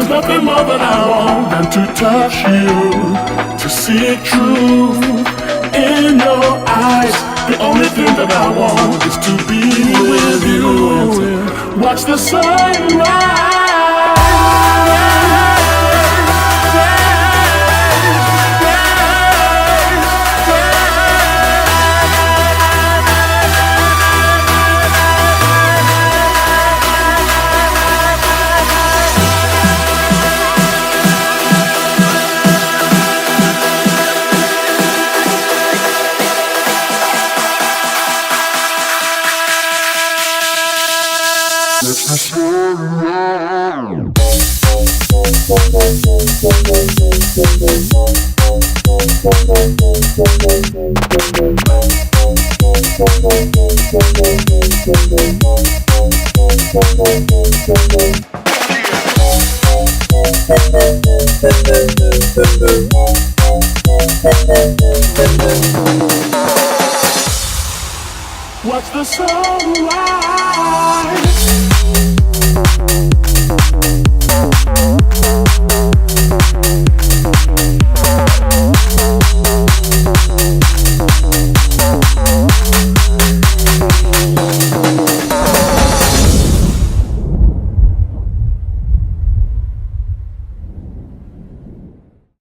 nothing more that I want than to touch you, to see truth in your eyes. The only thing that I want is to be with you. Watch the sunrise. Watch the sunrise.